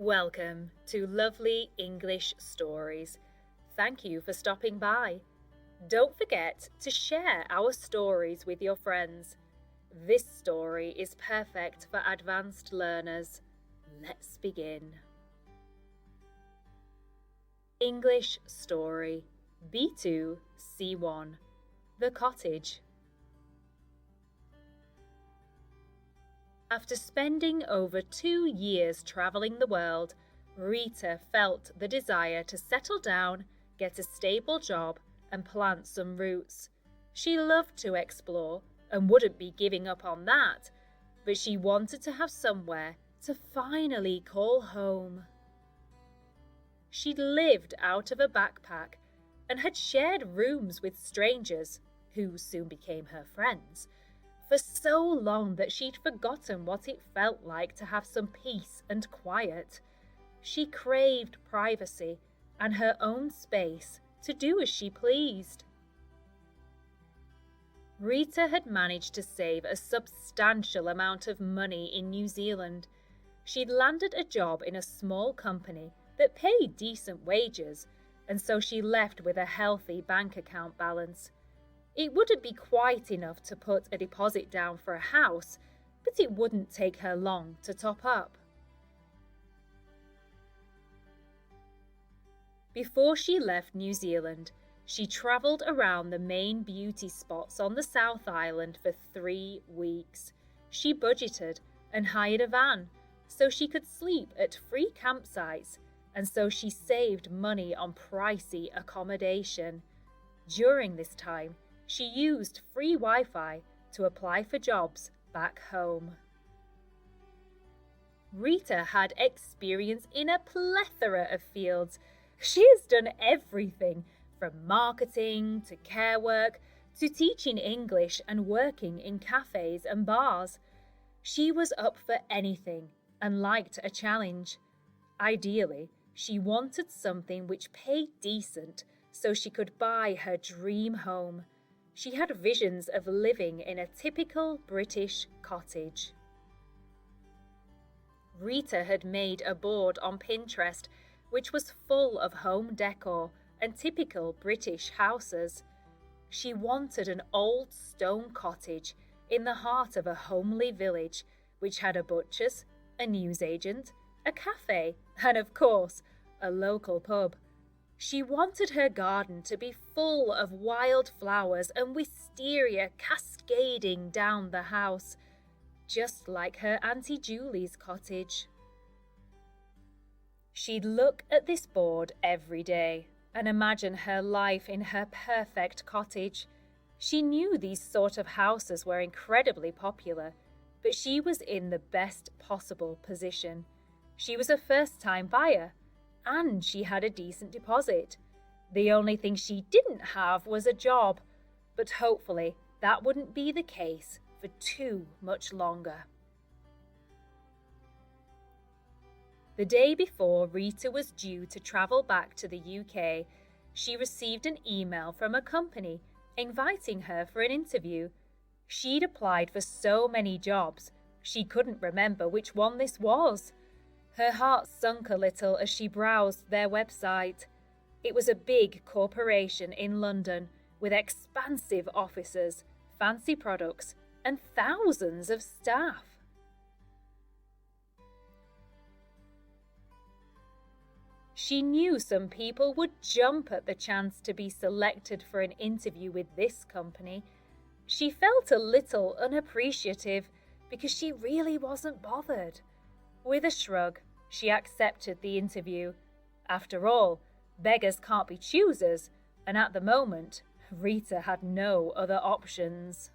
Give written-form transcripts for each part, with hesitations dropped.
Welcome to Lovely English Stories. Thank you for stopping by. Don't forget to share our stories with your friends. This story is perfect for advanced learners. Let's begin. English Story B2 C1 The Cottage. After spending over 2 years traveling the world, Rita felt the desire to settle down, get a stable job, and plant some roots. She loved to explore and wouldn't be giving up on that, but she wanted to have somewhere to finally call home. She'd lived out of a backpack and had shared rooms with strangers, who soon became her friends, for so long that she'd forgotten what it felt like to have some peace and quiet. She craved privacy and her own space to do as she pleased. Rita had managed to save a substantial amount of money in New Zealand. She'd landed a job in a small company that paid decent wages, and so she left with a healthy bank account balance. It wouldn't be quite enough to put a deposit down for a house, but it wouldn't take her long to top up. Before she left New Zealand, she travelled around the main beauty spots on the South Island for 3 weeks. She budgeted and hired a van so she could sleep at free campsites, and so she saved money on pricey accommodation. During this time, she used free Wi-Fi to apply for jobs back home. Rita had experience in a plethora of fields. She has done everything from marketing to care work to teaching English and working in cafes and bars. She was up for anything and liked a challenge. Ideally, she wanted something which paid decent so she could buy her dream home. She had visions of living in a typical British cottage. Rita had made a board on Pinterest which was full of home decor and typical British houses. She wanted an old stone cottage in the heart of a homely village which had a butcher's, a newsagent, a cafe, and of course, a local pub. She wanted her garden to be full of wild flowers and wisteria cascading down the house, just like her Auntie Julie's cottage. She'd look at this board every day and imagine her life in her perfect cottage. She knew these sort of houses were incredibly popular, but she was in the best possible position. She was a first-time buyer, and she had a decent deposit. The only thing she didn't have was a job, but hopefully that wouldn't be the case for too much longer. The day before Rita was due to travel back to the UK, she received an email from a company inviting her for an interview. She'd applied for so many jobs, she couldn't remember which one this was. Her heart sunk a little as she browsed their website. It was a big corporation in London with expansive offices, fancy products, and thousands of staff. She knew some people would jump at the chance to be selected for an interview with this company. She felt a little unappreciative because she really wasn't bothered. With a shrug, she accepted the interview. After all, beggars can't be choosers, and at the moment, Rita had no other options.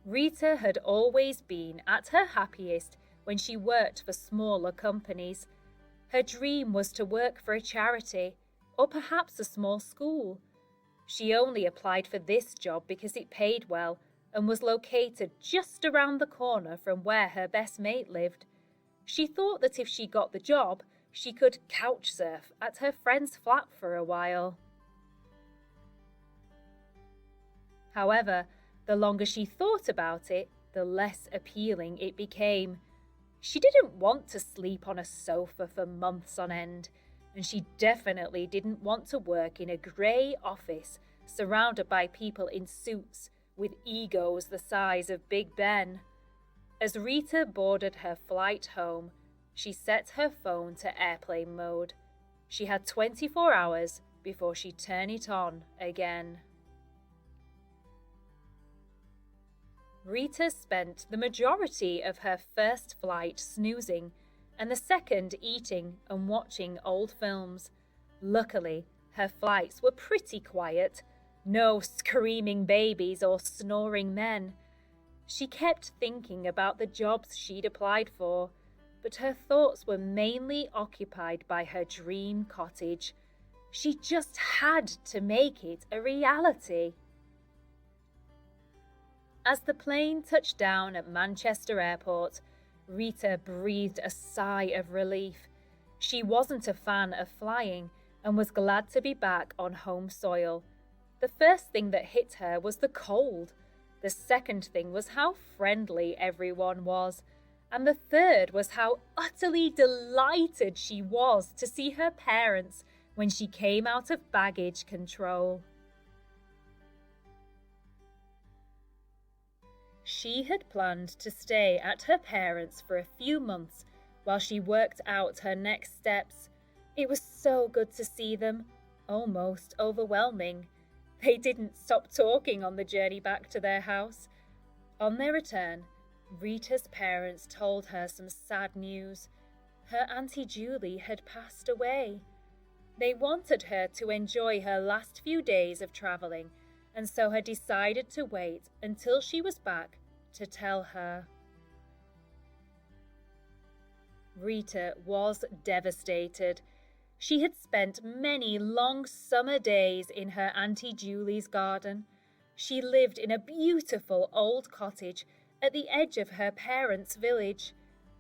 Rita had always been at her happiest when she worked for smaller companies. Her dream was to work for a charity, or perhaps a small school. She only applied for this job because it paid well and was located just around the corner from where her best mate lived. She thought that if she got the job, she could couch surf at her friend's flat for a while. However, the longer she thought about it, the less appealing it became. She didn't want to sleep on a sofa for months on end, and she definitely didn't want to work in a grey office surrounded by people in suits with egos the size of Big Ben. As Rita boarded her flight home, she set her phone to airplane mode. She had 24 hours before she turned it on again. Rita spent the majority of her first flight snoozing and the second eating and watching old films. Luckily, her flights were pretty quiet. No screaming babies or snoring men. She kept thinking about the jobs she'd applied for, but her thoughts were mainly occupied by her dream cottage. She just had to make it a reality. As the plane touched down at Manchester Airport, Rita breathed a sigh of relief. She wasn't a fan of flying and was glad to be back on home soil. The first thing that hit her was the cold. The second thing was how friendly everyone was. And the third was how utterly delighted she was to see her parents when she came out of baggage control. She had planned to stay at her parents' for a few months while she worked out her next steps. It was so good to see them, almost overwhelming. They didn't stop talking on the journey back to their house. On their return, Rita's parents told her some sad news. Her Auntie Julie had passed away. They wanted her to enjoy her last few days of travelling, and so had decided to wait until she was back to tell her. Rita was devastated. She had spent many long summer days in her Auntie Julie's garden. She lived in a beautiful old cottage at the edge of her parents' village.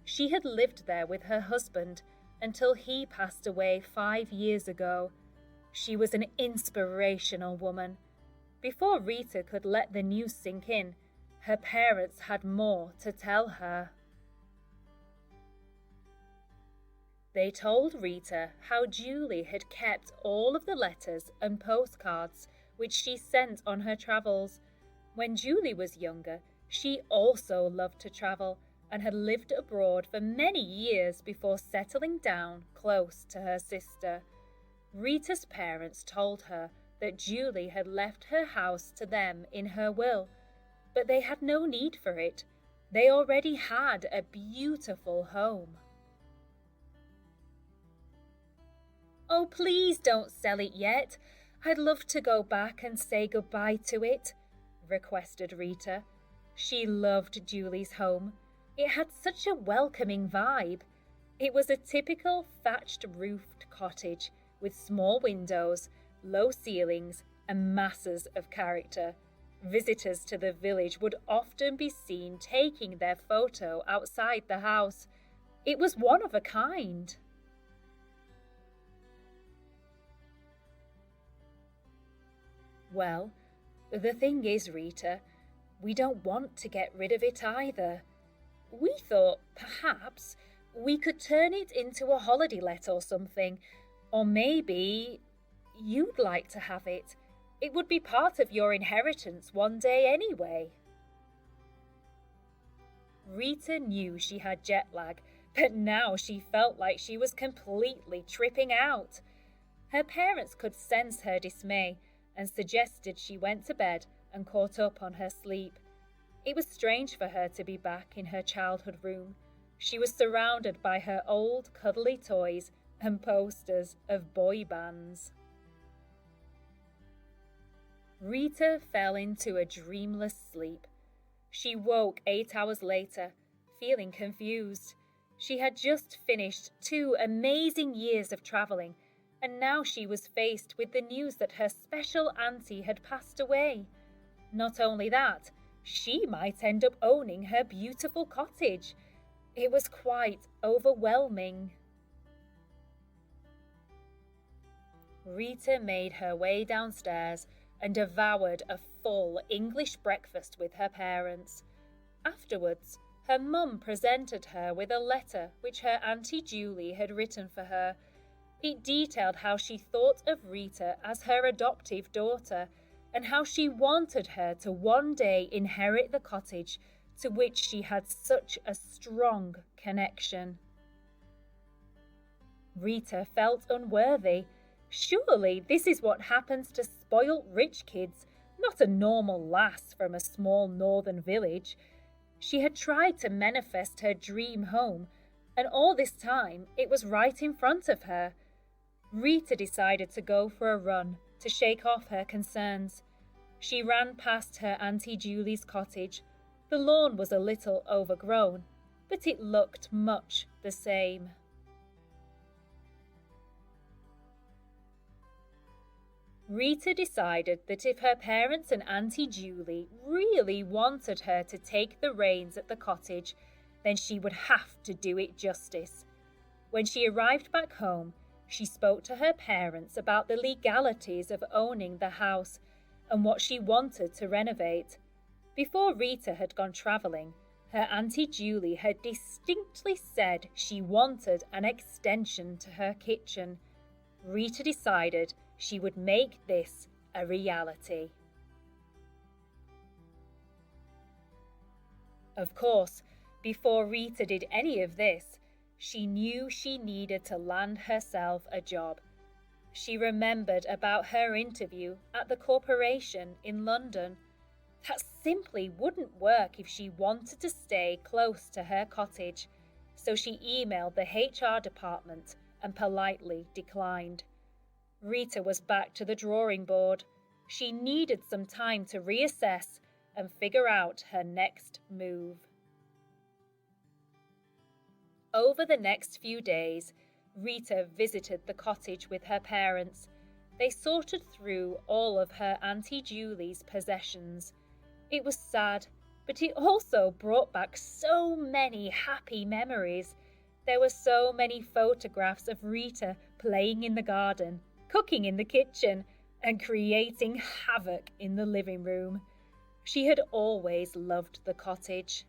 She had lived there with her husband until he passed away 5 years ago. She was an inspirational woman. Before Rita could let the news sink in, her parents had more to tell her. They told Rita how Julie had kept all of the letters and postcards which she sent on her travels. When Julie was younger, she also loved to travel and had lived abroad for many years before settling down close to her sister. Rita's parents told her that Julie had left her house to them in her will, but they had no need for it. They already had a beautiful home. "Oh, please don't sell it yet. I'd love to go back and say goodbye to it," requested Rita. She loved Julie's home. It had such a welcoming vibe. It was a typical thatched-roofed cottage with small windows, low ceilings, and masses of character. Visitors to the village would often be seen taking their photo outside the house. It was one of a kind. "Well, the thing is, Rita, we don't want to get rid of it either. We thought, perhaps, we could turn it into a holiday let or something, or maybe you'd like to have it. It would be part of your inheritance one day anyway." Rita knew she had jet lag, but now she felt like she was completely tripping out. Her parents could sense her dismay and suggested she went to bed and caught up on her sleep. It was strange for her to be back in her childhood room. She was surrounded by her old cuddly toys and posters of boy bands. Rita fell into a dreamless sleep. She woke 8 hours later, feeling confused. She had just finished 2 amazing years of traveling, and now she was faced with the news that her special auntie had passed away. Not only that, she might end up owning her beautiful cottage. It was quite overwhelming. Rita made her way downstairs and devoured a full English breakfast with her parents. Afterwards, her mum presented her with a letter which her Auntie Julie had written for her. It detailed how she thought of Rita as her adoptive daughter and how she wanted her to one day inherit the cottage to which she had such a strong connection. Rita felt unworthy. Surely this is what happens to spoilt rich kids, not a normal lass from a small northern village. She had tried to manifest her dream home, and all this time it was right in front of her. Rita decided to go for a run to shake off her concerns. She ran past her Auntie Julie's cottage. The lawn was a little overgrown, but it looked much the same. Rita decided that if her parents and Auntie Julie really wanted her to take the reins at the cottage, then she would have to do it justice. When she arrived back home, she spoke to her parents about the legalities of owning the house and what she wanted to renovate. Before Rita had gone travelling, her Auntie Julie had distinctly said she wanted an extension to her kitchen. Rita decided she would make this a reality. Of course, before Rita did any of this, she knew she needed to land herself a job. She remembered about her interview at the corporation in London. That simply wouldn't work if she wanted to stay close to her cottage, so she emailed the HR department and politely declined. Rita was back to the drawing board. She needed some time to reassess and figure out her next move. Over the next few days, Rita visited the cottage with her parents. They sorted through all of her Auntie Julie's possessions. It was sad, but it also brought back so many happy memories. There were so many photographs of Rita playing in the garden, cooking in the kitchen, and creating havoc in the living room. She had always loved the cottage.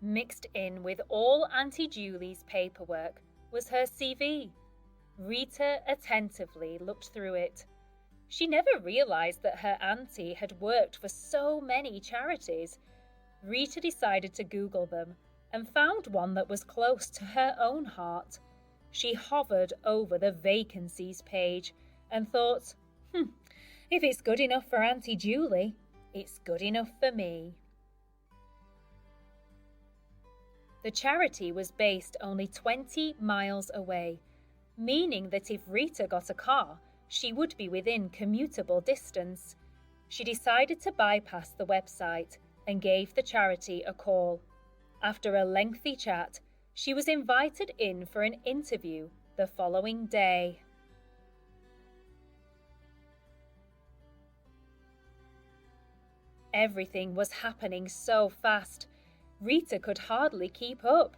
Mixed in with all Auntie Julie's paperwork was her CV. Rita attentively looked through it. She never realized that her auntie had worked for so many charities. Rita decided to Google them and found one that was close to her own heart. She hovered over the vacancies page and thought, if it's good enough for Auntie Julie, it's good enough for me. The charity was based only 20 miles away, meaning that if Rita got a car, she would be within commutable distance. She decided to bypass the website and gave the charity a call. After a lengthy chat, she was invited in for an interview the following day. Everything was happening so fast. Rita could hardly keep up.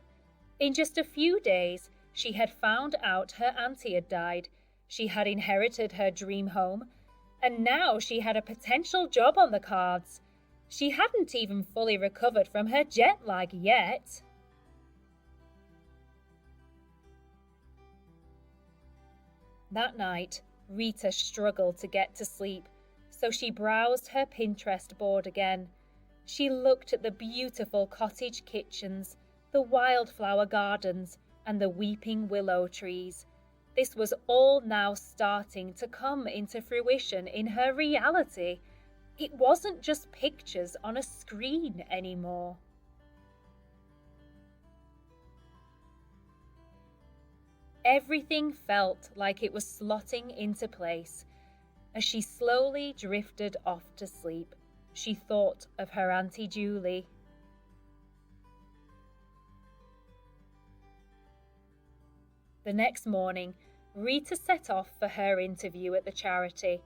In just a few days, she had found out her auntie had died. She had inherited her dream home, and now she had a potential job on the cards. She hadn't even fully recovered from her jet lag yet. That night, Rita struggled to get to sleep, so she browsed her Pinterest board again. She looked at the beautiful cottage kitchens, the wildflower gardens, and the weeping willow trees. This was all now starting to come into fruition in her reality. It wasn't just pictures on a screen anymore. Everything felt like it was slotting into place. As she slowly drifted off to sleep, she thought of her Auntie Julie. The next morning, Rita set off for her interview at the charity.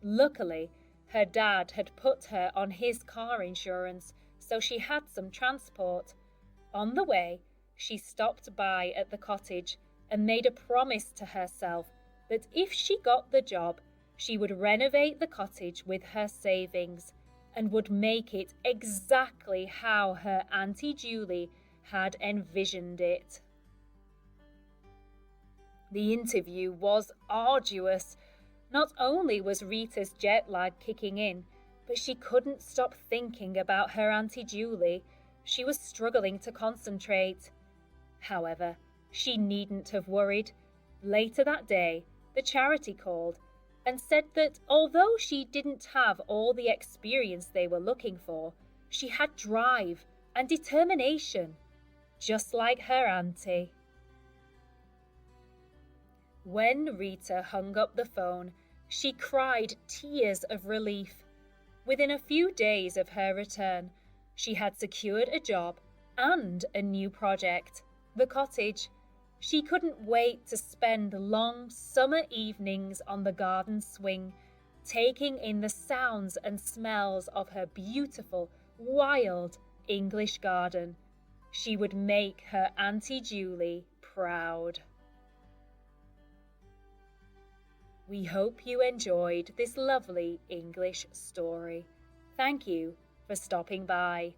Luckily, her dad had put her on his car insurance, so she had some transport. On the way, she stopped by at the cottage and made a promise to herself that if she got the job, She would renovate the cottage with her savings and would make it exactly how her Auntie Julie had envisioned it. The interview was arduous. Not only was Rita's jet lag kicking in, but she couldn't stop thinking about her Auntie Julie. She was struggling to concentrate. However, she needn't have worried. Later that day, the charity called and said that although she didn't have all the experience they were looking for, she had drive and determination, just like her auntie. When Rita hung up the phone, she cried tears of relief. Within a few days of her return, she had secured a job and a new project, the cottage. She couldn't wait to spend long summer evenings on the garden swing, taking in the sounds and smells of her beautiful, wild English garden. She would make her Auntie Julie proud. We hope you enjoyed this lovely English story. Thank you for stopping by.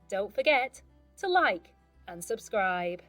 Don't forget to like and subscribe.